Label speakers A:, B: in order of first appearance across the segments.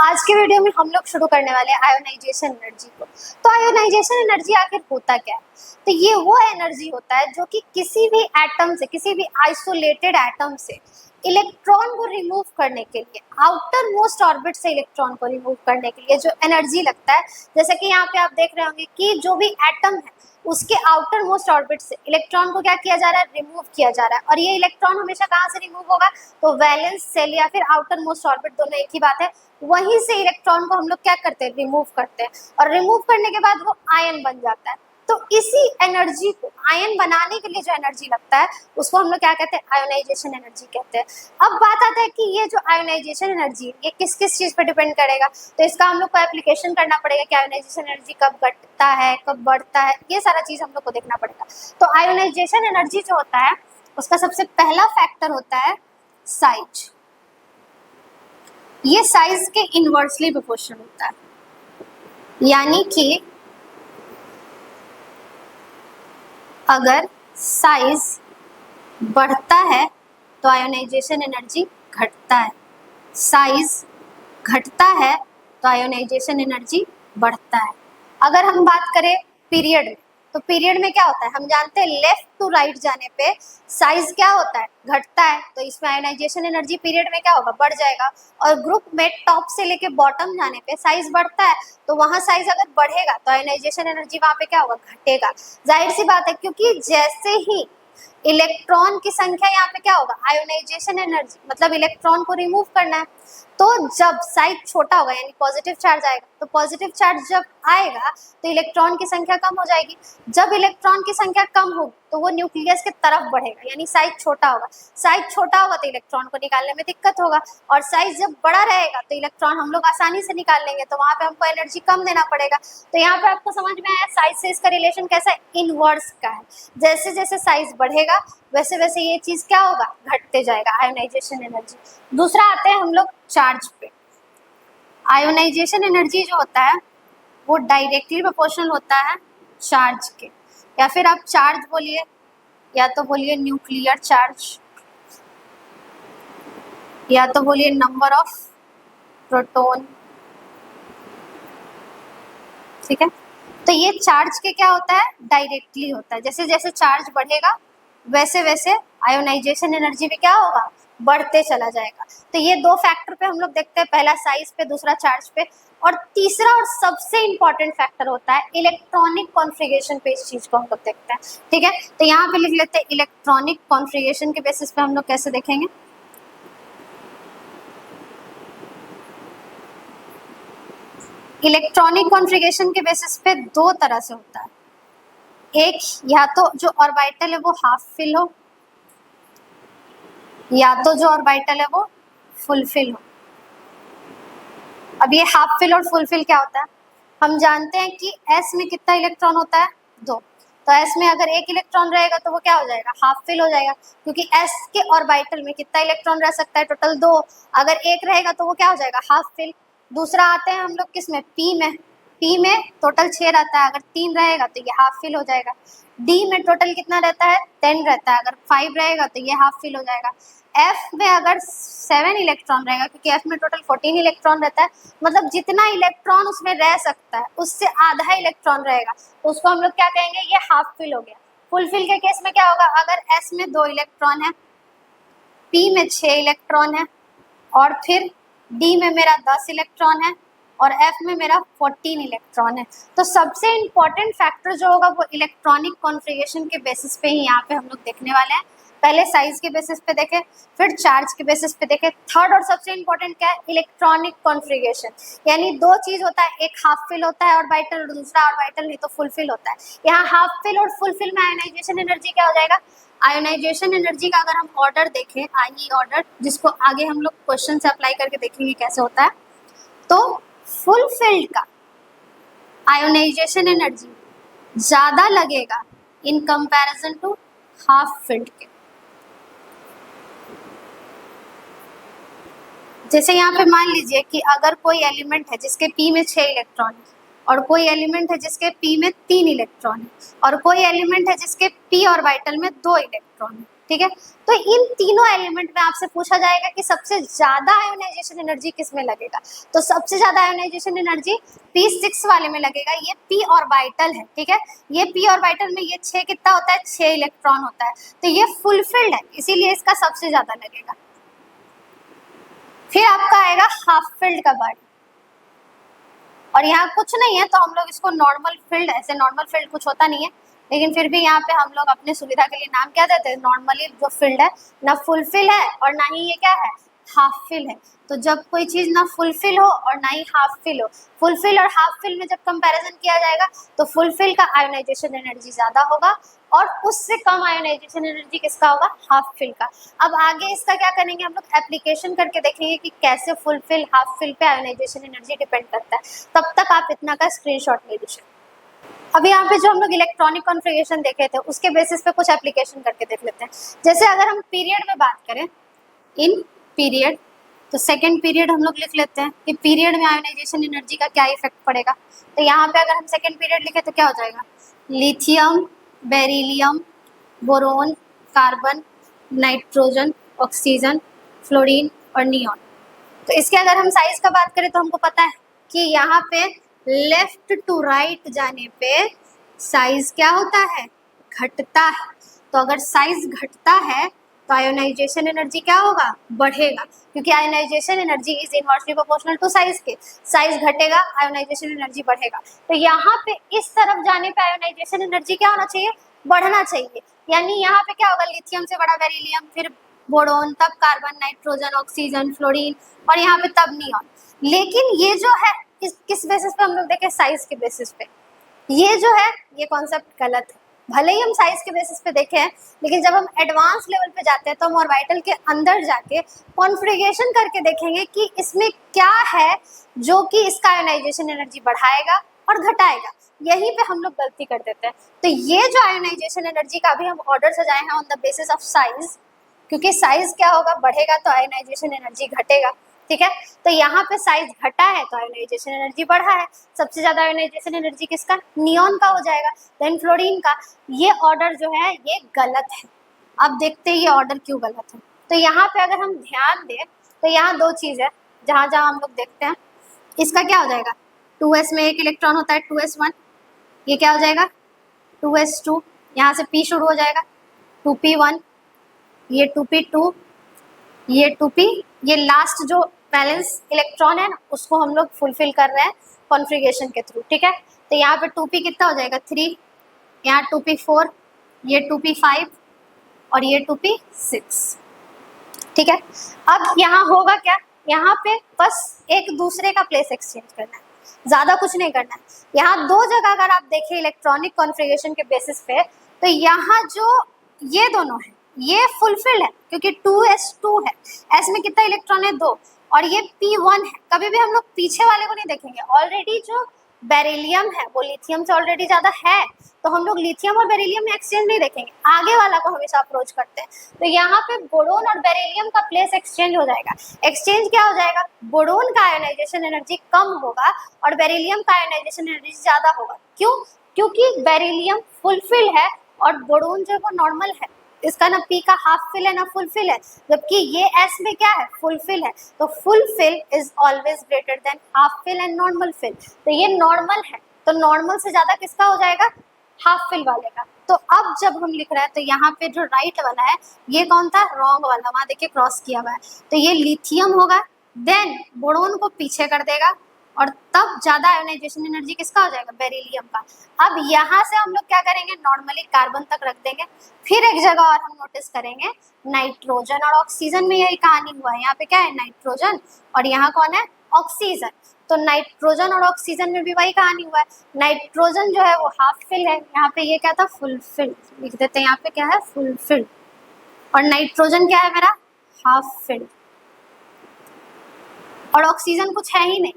A: आज के वीडियो में हम लोग शुरू करने वाले हैं आयोनाइजेशन एनर्जी को। तो आयोनाइजेशन एनर्जी आखिर होता क्या है? तो ये वो एनर्जी होता है जो कि किसी भी एटम से, किसी भी आइसोलेटेड एटम से इलेक्ट्रॉन को रिमूव करने के लिए, आउटर मोस्ट ऑर्बिट से इलेक्ट्रॉन को रिमूव करने के लिए जो एनर्जी लगता है, जैसे कि यहाँ पे आप देख रहे होंगे कि जो भी एटम है उसके आउटर मोस्ट ऑर्बिट से इलेक्ट्रॉन को क्या किया जा रहा है, रिमूव किया जा रहा है। और ये इलेक्ट्रॉन हमेशा कहाँ से रिमूव होगा? तो वैलेंस सेल या फिर आउटर मोस्ट ऑर्बिट, दोनों एक ही बात है, वहीं से इलेक्ट्रॉन को हम लोग क्या करते हैं, रिमूव करते हैं। और रिमूव करने के बाद वो आयन बन जाता है। तो इसी एनर्जी को, आयन बनाने के लिए जो एनर्जी लगता है उसको हम लोग क्या कहते हैं, आयोनाइजेशन एनर्जी कहते हैं। अब बात आता है कि ये जो आयोनाइजेशन एनर्जी ये किस किस चीज पर डिपेंड करेगा। तो इसका हम लोग को एप्लीकेशन करना पड़ेगा कि आयोनाइजेशन एनर्जी कब घटता है, कब बढ़ता है, ये सारा चीज हम लोग को देखना पड़ेगा। तो आयोनाइजेशन एनर्जी जो होता है उसका सबसे पहला फैक्टर होता है साइज। ये साइज के इनवर्सली प्रोपोर्शनल होता है, यानी कि अगर साइज बढ़ता है तो आयोनाइजेशन एनर्जी घटता है, साइज घटता है तो आयोनाइजेशन एनर्जी बढ़ता है। अगर हम बात करें पीरियड में, तो पीरियड में क्या होता है, हम जानते हैं लेफ्ट टू राइट जाने पे साइज क्या होता है, घटता है। तो इसमें आयोनाइजेशन एनर्जी पीरियड में क्या होगा, बढ़ जाएगा। और ग्रुप में टॉप से लेके बॉटम जाने पे साइज बढ़ता है, तो वहां साइज अगर बढ़ेगा तो आयोनाइजेशन एनर्जी वहां पे क्या होगा, घटेगा। जाहिर सी बात है, क्योंकि जैसे ही इलेक्ट्रॉन की संख्या यहाँ पे क्या होगा, आयोनाइजेशन एनर्जी मतलब इलेक्ट्रॉन को रिमूव करना है, तो जब साइज छोटा होगा यानी पॉजिटिव चार्ज आएगा, तो पॉजिटिव चार्ज जब आएगा तो इलेक्ट्रॉन की संख्या कम हो जाएगी। जब इलेक्ट्रॉन की संख्या कम होगी तो वो न्यूक्लियस के तरफ बढ़ेगा, यानी साइज छोटा होगा। साइज छोटा होगा तो इलेक्ट्रॉन को निकालने में दिक्कत होगा, और साइज जब बड़ा रहेगा तो इलेक्ट्रॉन हम लोग आसानी से निकाल लेंगे, तो वहां पे हमको एनर्जी कम देना पड़ेगा। तो यहाँ पे आपको समझ में आया साइज से इसका रिलेशन कैसा है, इनवर्स का है। जैसे जैसे साइज बढ़ेगा वैसे वैसे ये चीज क्या होगा, घटते जाएगा आयोनाइजेशन एनर्जी। दूसरा आते हैं हम लोग चार्ज पे। आयोनाइजेशन एनर्जी जो होता है वो डायरेक्टली प्रोपोर्शनल होता है चार्ज के, या फिर आप चार्ज बोलिए या तो बोलिए न्यूक्लियर चार्ज, या तो बोलिए नंबर ऑफ प्रोटॉन। ठीक है, तो ये चार्ज के क्या होता है, डायरेक्टली होता है। जैसे जैसे चार्ज बढ़ेगा वैसे वैसे आयोनाइजेशन एनर्जी भी क्या होगा, बढ़ते चला जाएगा। तो ये दो फैक्टर पे हम लोग देखते हैं, पहला साइज पे, दूसरा चार्ज पे। और तीसरा और सबसे इंपॉर्टेंट फैक्टर होता है इलेक्ट्रॉनिक कॉन्फ़िगरेशन पे, इस चीज को हम लोग देखते हैं। ठीक है, तो यहाँ पे लिख लेते हैं इलेक्ट्रॉनिक कॉन्फ़िगरेशन के बेसिस पे हम लोग कैसे देखेंगे। इलेक्ट्रॉनिक कॉन्फ़िगरेशन के बेसिस पे दो तरह से होता है, एक या तो जो ऑर्बिटल है वो हाफ फिल हो, या तो जो ऑर्बिटल है वो फुल फिल हो। अब ये हाफ फिल और फुल फिल क्या होता है, हम जानते हैं कि s में कितना इलेक्ट्रॉन होता है, 2। तो s में अगर एक इलेक्ट्रॉन रहेगा तो वो क्या हो जाएगा, हाफ फिल हो जाएगा, क्योंकि s के ऑर्बिटल में कितना इलेक्ट्रॉन रह सकता है, टोटल 2। अगर एक रहेगा तो वो क्या हो जाएगा, हाफ फिल। दूसरा आते हैं हम लोग किस में, p में। p में टोटल 6 रहता है, अगर 3 रहेगा तो ये हाफ फिल हो जाएगा। d में टोटल कितना रहता है, 10 रहता है, अगर 5 रहेगा तो ये हाफ फिल हो जाएगा। f में अगर 7 इलेक्ट्रॉन रहेगा, क्योंकि f में टोटल 14 इलेक्ट्रॉन रहता है, मतलब जितना इलेक्ट्रॉन उसमें रह सकता है उससे आधा इलेक्ट्रॉन रहेगा, तो उसको हम लोग क्या कहेंगे, ये हाफ फिल हो गया। फुल फिल के केस में क्या होगा, अगर s में 2 इलेक्ट्रॉन है, p में 6 इलेक्ट्रॉन है, और फिर d में मेरा 10 इलेक्ट्रॉन है, और f में मेरा 14 इलेक्ट्रॉन है। तो सबसे इम्पोर्टेंट फैक्टर जो होगा वो इलेक्ट्रॉनिक कॉन्फ़िगरेशन के बेसिस पे ही यहाँ पे हम लोग देखने वाले हैं। पहले साइज के बेसिस पे देखें, फिर चार्ज के बेसिस पे देखें। थर्ड और सबसे इम्पोर्टेंट क्या है, इलेक्ट्रॉनिक कॉन्फ़िगरेशन। यानी दो चीज होता है, एक हाफ फिल होता है ऑर्बिटल, और दूसरा ऑर्बिटल नहीं तो फुल फिल होता है। यहाँ हाफ फिल और फुल फिल में आयोनाइजेशन एनर्जी क्या हो जाएगा, आयोनाइजेशन एनर्जी का अगर हम ऑर्डर देखें, आई ऑर्डर, जिसको आगे हम लोग क्वेश्चन से अप्लाई करके देखेंगे कैसे होता है, तो फुल फिल्ड का आयोनाइजेशन एनर्जी ज्यादा लगेगा in comparison to half filled के। जैसे यहाँ पे मान लीजिए कि अगर कोई एलिमेंट है जिसके p में 6 इलेक्ट्रॉन है, और कोई एलिमेंट है जिसके p में 3 इलेक्ट्रॉन है, और कोई एलिमेंट है जिसके p ऑर्बिटल में 2 इलेक्ट्रॉन है, ठीक है। तो इन तीनों एलिमेंट में आपसे पूछा जाएगा कि सबसे ज्यादा आयोनाइजेशन एनर्जी किस में लगेगा, तो सबसे ज्यादा आयोनाइजेशन एनर्जी P6 वाले में लगेगा। ये p ऑर्बिटल है, ठीक है। ये p ऑर्बिटल में ये 6 कितना होता है, 6 इलेक्ट्रॉन होता है, तो ये फुलफिल्ड है, इसीलिए इसका सबसे ज्यादा लगेगा। फिर आपका आएगा हाफ फिल्ड का बॉडी, और यहाँ कुछ नहीं है तो हम लोग इसको नॉर्मल फील्ड, ऐसे नॉर्मल फील्ड कुछ होता नहीं है, लेकिन फिर भी यहाँ पे हम लोग अपने सुविधा के लिए नाम क्या देते हैं, नॉर्मली जो फील्ड है ना फुलफिल है और ना ही ये क्या है, हाफ फिल है। तो जब कोई चीज ना फुलफिल हो और ना ही हाफ फिल हो, फुलफिल और हाफ फिल में जब कंपैरिजन किया जाएगा तो फुलफिल का आयोनाइजेशन एनर्जी ज्यादा होगा और उससे कम आयोनाइजेशन एनर्जी किसका होगा, हाफ फिल का। अब आगे इसका क्या करेंगे हम लोग, एप्लीकेशन करके देखेंगे कि कैसे फुलफिल हाफ फिल पे आयोनाइजेशन एनर्जी डिपेंड करता है। तब तक आप इतना का स्क्रीनशॉट ले लीजिए। अभी यहाँ पे जो हम लोग इलेक्ट्रॉनिक कॉन्फ़िगरेशन देखे थे उसके बेसिस पे कुछ एप्लीकेशन करके देख लेते हैं। जैसे अगर हम पीरियड में बात करें, इन पीरियड, तो सेकेंड पीरियड हम लोग लिख लेते हैं कि पीरियड में आयोनाइजेशन एनर्जी का क्या इफेक्ट पड़ेगा। तो यहाँ पे अगर हम सेकेंड पीरियड लिखे तो क्या हो जाएगा, lithium, beryllium, boron, carbon, nitrogen, oxygen, fluorine और नियॉन। तो इसके अगर हम साइज का बात करें तो हमको पता है कि यहाँ पे लेफ्ट टू राइट जाने पे साइज क्या होता है, घटता है। तो अगर साइज घटता है तो आयोनाइजेशन एनर्जी क्या होगा, बढ़ेगा, क्योंकि ionization energy is inversely proportional to size के। साइज घटेगा, आयोनाइजेशन एनर्जी बढ़ेगा। तो यहाँ पे इस तरफ जाने पे आयोनाइजेशन एनर्जी क्या होना चाहिए, बढ़ना चाहिए। यानी यहाँ पे क्या होगा, लिथियम से बड़ा बेरिलियम, फिर बोरोन, तब कार्बन, नाइट्रोजन, ऑक्सीजन, फ्लोरीन और यहाँ पे तब नियॉन। लेकिन ये जो है किस बेसिस पे हम लोग देखें, साइज के बेसिस पे। ये जो है ये कॉन्सेप्ट गलत है। भले ही हम साइज के बेसिस पे देखे हैं, लेकिन जब हम एडवांस लेवल पे जाते हैं तो हम ऑर्बिटल के अंदर जाके कॉन्फ़िगरेशन करके देखेंगे कि इसमें क्या है जो कि इसका आयोनाइजेशन एनर्जी बढ़ाएगा और घटाएगा। यहीं पे हम लोग गलती कर देते हैं। तो ये जो आयोनाइजेशन एनर्जी का अभी हम ऑर्डर सजाए हैं on the basis of size, क्योंकि साइज क्या होगा, बढ़ेगा तो आयोनाइजेशन एनर्जी घटेगा, ठीक है। तो यहाँ पे साइज घटा है तो आयोनाइजेशन एनर्जी बढ़ा है। सबसे ज्यादा आयोनाइजेशन एनर्जी किसका, नियॉन का हो जाएगा, देन फ्लोरीन का। ये ऑर्डर जो है ये गलत है। अब देखते हैं ये ऑर्डर क्यों गलत है। तो यहाँ पे अगर हम ध्यान दें तो यहाँ दो चीज है जहाँ जहाँ हम लोग देखते हैं। इसका क्या हो जाएगा, 2s में एक इलेक्ट्रॉन होता है 2s1, ये क्या हो जाएगा 2s2, यहाँ से p शुरू हो जाएगा 2p1, ये 2p2, ये 2p, ये लास्ट जो बैलेंस इलेक्ट्रॉन है ना उसको हम लोग फुलफिल कर रहे हैं कॉन्फ़िगरेशन के थ्रू, ठीक है। तो यहाँ पे 2p कितना हो जाएगा 3, यहाँ 2p4, ये 2p5 और ये 2p6, ठीक है। अब यहाँ होगा क्या, यहाँ पे बस एक दूसरे का प्लेस एक्सचेंज करना है, ज्यादा कुछ नहीं करना है। यहाँ दो जगह अगर आप देखें इलेक्ट्रॉनिक कॉन्फ़िगरेशन के बेसिस पे, तो यहाँ जो ये दोनों है ये फुलफिल्ड है क्योंकि 2s2 है, s में कितना इलेक्ट्रॉन है 2, और ये p1 है। कभी भी हम लोग पीछे वाले को नहीं देखेंगे, ऑलरेडी जो बेरिलियम है वो लिथियम से ऑलरेडी ज्यादा है, तो हम लोग लिथियम और बेरिलियम में एक्सचेंज नहीं देखेंगे, आगे वाला को हमेशा अप्रोच करते हैं। तो यहाँ पे बोरोन और बेरिलियम का प्लेस एक्सचेंज हो जाएगा। एक्सचेंज क्या हो जाएगा, बोरोन का आयोनाइजेशन एनर्जी कम होगा और बेरिलियम का आयोनाइजेशन एनर्जी ज्यादा होगा। क्यों, क्योंकि बेरिलियम फुलफिल है और बोरोन जो है वो नॉर्मल है, इसका ना p का हाफ फिल है ना फुल फिल है, जबकि ये s में क्या है, फुल फिल है। तो full fill is always greater than half fill and normal fill. तो ये नॉर्मल है, तो नॉर्मल से ज्यादा किसका हो जाएगा, हाफ फिल वाले का। तो अब जब हम लिख रहे हैं तो यहाँ पे जो राइट वाला है ये कौन था, रॉन्ग वाला, वहां देखिए क्रॉस किया हुआ है, तो ये लिथियम होगा, देन बोरोन को पीछे कर देगा और तब ज्यादा आयोनाइजेशन एनर्जी किसका हो जाएगा, बेरिलियम का। अब यहाँ से हम लोग क्या करेंगे, नॉर्मली कार्बन तक रख देंगे। फिर एक जगह और हम नोटिस करेंगे नाइट्रोजन और ऑक्सीजन में यही कहानी हुआ है। यहाँ पे क्या है, नाइट्रोजन और यहाँ कौन है, ऑक्सीजन। तो नाइट्रोजन और ऑक्सीजन में भी वही कहानी हुआ है। नाइट्रोजन जो है वो हाफ फिल है, यहाँ पे ये क्या था, फुल फिल लिख देते हैं, यहाँ पे क्या है, फुल फिल, और नाइट्रोजन क्या है मेरा, हाफ फिल, और ऑक्सीजन कुछ है ही नहीं।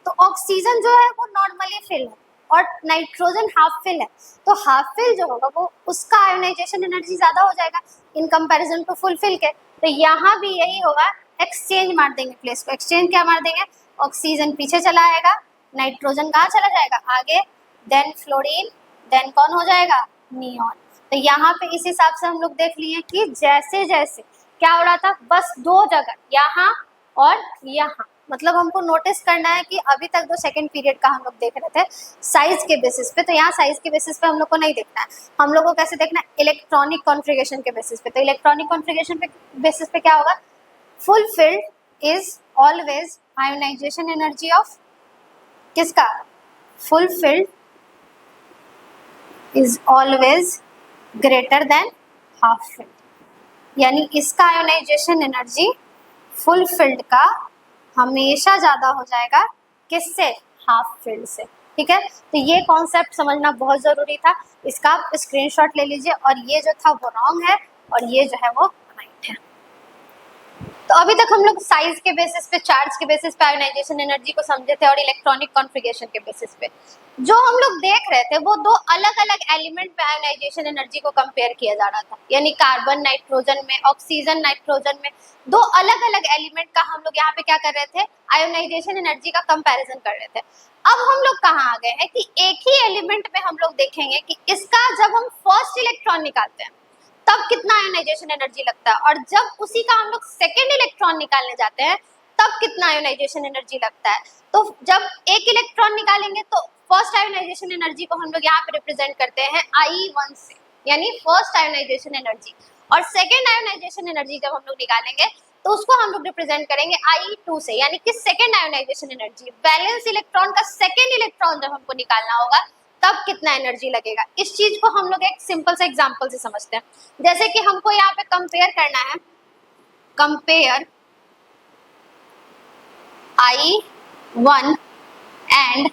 A: तो ऑक्सीजन जो है वो नॉर्मली फिल है और नाइट्रोजन हाफ फिल है। तो हाफ फिल जो होगा वो उसका आयोनाइजेशन एनर्जी ज्यादा हो जाएगा in comparison to full fill के। तो यहाँ भी यही होगा, एक्सचेंज मार देंगे प्लेस को। एक्सचेंज क्या मार देंगे, ऑक्सीजन पीछे चला आएगा, नाइट्रोजन कहाँ चला जाएगा, आगे, देन फ्लोरीन, देन कौन हो जाएगा, नियॉन। तो यहाँ पे इस हिसाब से हम लोग देख लिए कि जैसे जैसे क्या हो रहा था, बस दो जगह यहाँ और यहाँ, मतलब हमको नोटिस करना है कि अभी तक जो सेकंड पीरियड का हम लोग देख रहे थे साइज के बेसिस पे, तो यहाँ साइज के बेसिस पे हम लोग को नहीं देखना है, हम लोग को कैसे देखना है, इलेक्ट्रॉनिक कॉन्फ़िगरेशन के बेसिस पे। तो इलेक्ट्रॉनिक कॉन्फ़िगरेशन पे बेसिस पे क्या होगा, full filled is always ionization energy of किसका, full filled is always greater than half filled, यानी इसका आयोनाइजेशन एनर्जी फुल फिल्ड का हमेशा ज्यादा हो जाएगा किससे, हाफ फिल्ड से। ठीक है, तो ये कॉन्सेप्ट समझना बहुत जरूरी था, इसका आप स्क्रीनशॉट ले लीजिए, और ये जो था वो रॉन्ग है और ये जो है वो राइट है। तो अभी तक हम लोग साइज के बेसिस पे, चार्ज के बेसिस पे आयोनाइजेशन एनर्जी को समझे थे, और इलेक्ट्रॉनिक कॉन्फ़िगरेशन के बेसिस पे जो हम लोग देख रहे थे वो दो अलग अलग एलिमेंट पे आयोनाइजेशन एनर्जी को कंपेयर किया जा रहा था, यानी कार्बन नाइट्रोजन में, ऑक्सीजन नाइट्रोजन में, दो अलग अलग एलिमेंट का हम लोग यहाँ पे क्या कर रहे थे, आयोनाइजेशन एनर्जी का कंपैरिजन कर रहे थे। अब हम लोग कहाँ आ गए हैं कि एक ही एलिमेंट में हम लोग देखेंगे कि इसका जब हम फर्स्ट इलेक्ट्रॉन निकालते हैं तब कितना आयोनाइजेशन एनर्जी लगता है, और जब उसी का हम लोग सेकेंड इलेक्ट्रॉन निकालने जाते हैं तब कितना आयोनाइजेशन एनर्जी लगता है। तो जब एक इलेक्ट्रॉन निकालेंगे तो फर्स्ट आयोनाइजेशन एनर्जी को हम लोग यहाँ पे रिप्रेजेंट करते हैं I1 से, यानी फर्स्ट आयोनाइजेशन एनर्जी, और सेकेंड आयोनाइजेशन एनर्जी जब हम लोग निकालेंगे तो उसको हम लोग रिप्रेजेंट करेंगे I2 से, यानी कि second ionization energy. Balance electron का सेकेंड इलेक्ट्रॉन जब हमको निकालना होगा तब कितना एनर्जी लगेगा। इस चीज को हम लोग एक सिंपल सा एग्जांपल से समझते हैं, जैसे कि हमको यहाँ पे कंपेयर करना है, compare I1 and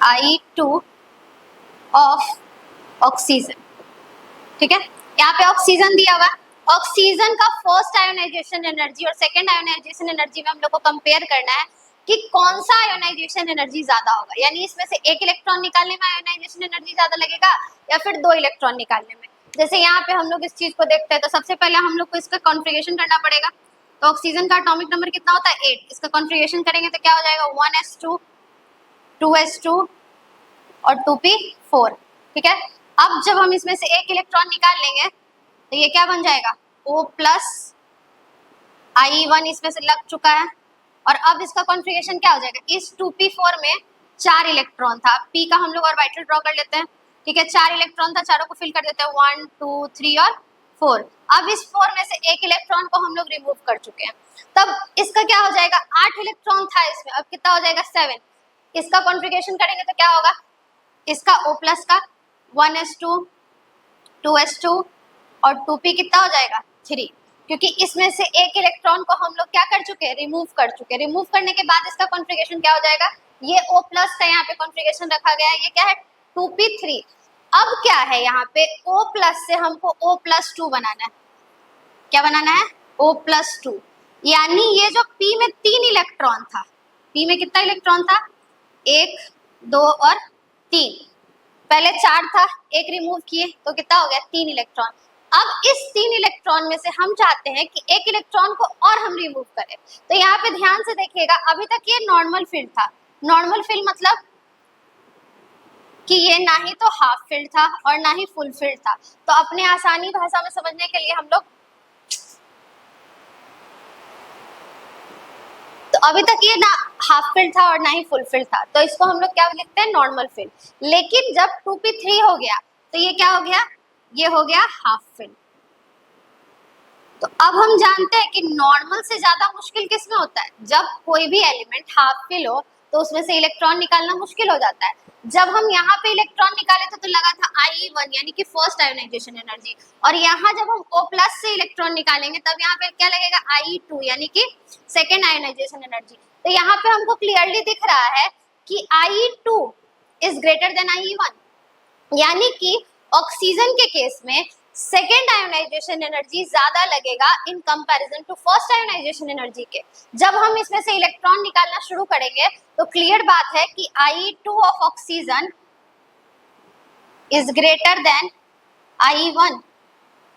A: I2 of oxygen. ठीक है, यहाँ पे ऑक्सीजन दिया हुआ है, ऑक्सीजन का फर्स्ट आयोनाइजेशन एनर्जी और सेकेंड आयोनाइजेशन एनर्जी में हम लोग को कंपेयर करना है कि कौन सा आयोनाइजेशन एनर्जी ज्यादा होगा, यानी इसमें से एक इलेक्ट्रॉन निकालने में आयोनाइजेशन एनर्जी ज्यादा लगेगा या फिर दो इलेक्ट्रॉन निकालने में। जैसे यहाँ पे हम लोग इस चीज को देखते हैं तो सबसे पहले हम लोग को इसका कॉन्फ़िगरेशन करना पड़ेगा। तो ऑक्सीजन का एटॉमिक नंबर कितना होता है 8, इसका कॉन्फ़िगरेशन करेंगे तो क्या हो जाएगा 1s2 2s2 और 2p4। ठीक है, अब जब हम इसमें से एक इलेक्ट्रॉन निकाल लेंगे तो ये क्या बन जाएगा O प्लस I1 इसमें से लग चुका है, और अब इसका कॉन्फ़िगरेशन क्या हो जाएगा, इस 2p4 में 4 इलेक्ट्रॉन था, p का हम लोग ऑर्बिटल ड्रॉ कर लेते हैं। ठीक है, 4 इलेक्ट्रॉन था, चारों को फिल कर देते हैं 1 2 3 और 4। अब इस 4 में से एक इलेक्ट्रॉन को हम लोग रिमूव कर चुके हैं, तब इसका क्या हो जाएगा, 8 इलेक्ट्रॉन था इसमें, अब कितना हो जाएगा 7। इसका कॉन्फ़िगरेशन करेंगे तो क्या होगा, इसका O प्लस का 1s2 2s2 और 2p कितना हो जाएगा 3, क्योंकि इसमें से एक इलेक्ट्रॉन को हम लोग क्या कर चुके हैं, रिमूव कर चुके हैं। रिमूव करने के बाद इसका कॉन्फ़िगरेशन क्या हो जाएगा, ये O प्लस का यहाँ पे कॉन्फ़िगरेशन रखा गया है, ये क्या है 2p3। अब क्या है यहाँ पे O प्लस से हमको O प्लस 2 बनाना है, क्या बनाना है O प्लस 2, यानी ये जो P में 3 इलेक्ट्रॉन था, P में कितना इलेक्ट्रॉन था 1 2 और 3, पहले 4 था, एक रिमूव किए तो कितना हो गया 3 इलेक्ट्रॉन। अब इस 3 इलेक्ट्रॉन में से हम चाहते हैं कि एक इलेक्ट्रॉन को और हम रिमूव करें, तो यहाँ पे ध्यान से देखिएगा, अभी तक ये नॉर्मल फील्ड था। नॉर्मल फील्ड मतलब कि ये ना ही तो हाफ फील्ड था और ना ही फुल फील्ड था। तो अपने आसानी भाषा में समझने के लिए हम लोग, तो अभी तक ये ना हाफ फील्ड था और ना ही फुल फील्ड था, तो इसको हम लोग क्या लिखते हैं नॉर्मल फील्ड। लेकिन जब 2p3 हो गया तो ये क्या हो गया, ये हो गया हाफ फील्ड। तो अब हम जानते हैं कि नॉर्मल से ज्यादा मुश्किल किस में होता है, जब कोई भी एलिमेंट हाफ फील्ड हो तो उसमें से इलेक्ट्रॉन निकालना मुश्किल हो जाता है। जब हम यहाँ पे इलेक्ट्रॉन निकाले थे तो लगा था I1 यानी कि फर्स्ट आयोनाइजेशन एनर्जी, और यहाँ जब हम O प्लस से इलेक्ट्रॉन निकालेंगे तब यहाँ पे क्या लगेगा I2 यानी कि सेकेंड आयोनाइजेशन एनर्जी। तो यहाँ पे हमको क्लियरली दिख रहा है कि I2 is greater than I1, यानी कि ऑक्सीजन के केस में सेकेंड आयोनाइजेशन एनर्जी ज्यादा लगेगा in comparison to first ionization energy के। जब हम इसमें से इलेक्ट्रॉन निकालना शुरू करेंगे तो क्लियर बात है कि I2 of oxygen is greater than I1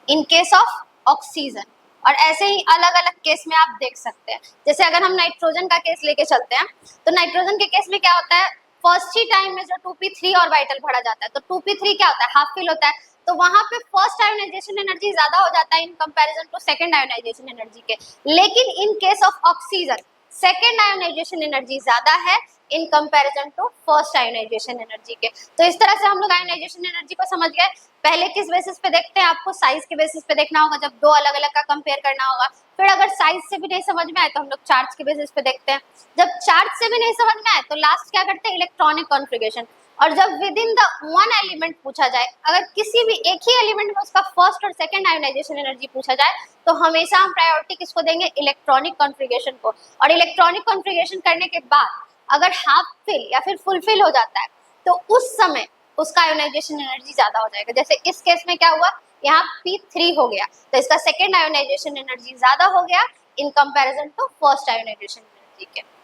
A: in case of oxygen, और ऐसे ही अलग अलग केस में आप देख सकते हैं। जैसे अगर हम नाइट्रोजन का केस लेके चलते हैं तो नाइट्रोजन के केस में क्या होता है, फर्स्ट ही टाइम में जो 2p3 ऑर्बिटल भरा जाता है, तो 2p3 क्या होता है, हाफ फिल होता है, तो वहां पे फर्स्ट आयोनाइजेशन एनर्जी ज्यादा हो जाता है in comparison to second ionization energy के। लेकिन in case of oxygen second ionization energy ज्यादा है in comparison to first ionization energy के। तो इस तरह से हम लोग आयोनाइजेशन एनर्जी को समझ गए। पहले किस बेसिस पे देखते हैं, आपको साइज के बेसिस पे देखना होगा, जब दो अलग अलग का कंपेयर करना होगा। फिर अगर साइज से भी नहीं समझ में आए तो हम लोग चार्ज के बेसिस पे देखते हैं। जब चार्ज से भी नहीं समझ में आए तो लास्ट क्या करते हैं, इलेक्ट्रॉनिक कॉन्फ़िगरेशन। और जब with in the one element पूछा जाए, अगर किसी भी एक ही एलिमेंट में उसका फर्स्ट और सेकंड आयोनाइजेशन एनर्जी पूछा जाए, तो हमेशा हम प्रायोरिटी किसको देंगे, इलेक्ट्रॉनिक कॉन्फ़िगरेशन को। और इलेक्ट्रॉनिक कॉन्फ़िगरेशन करने के बाद अगर हाफ फिल या फिर फुल फिल हो जाता है तो उस समय उसका आयोनाइजेशन एनर्जी ज्यादा हो जाएगा। जैसे इस केस में क्या हुआ, यहाँ P3 हो गया तो इसका सेकंड आयोनाइजेशन एनर्जी ज्यादा हो गया in comparison to first ionization energy के।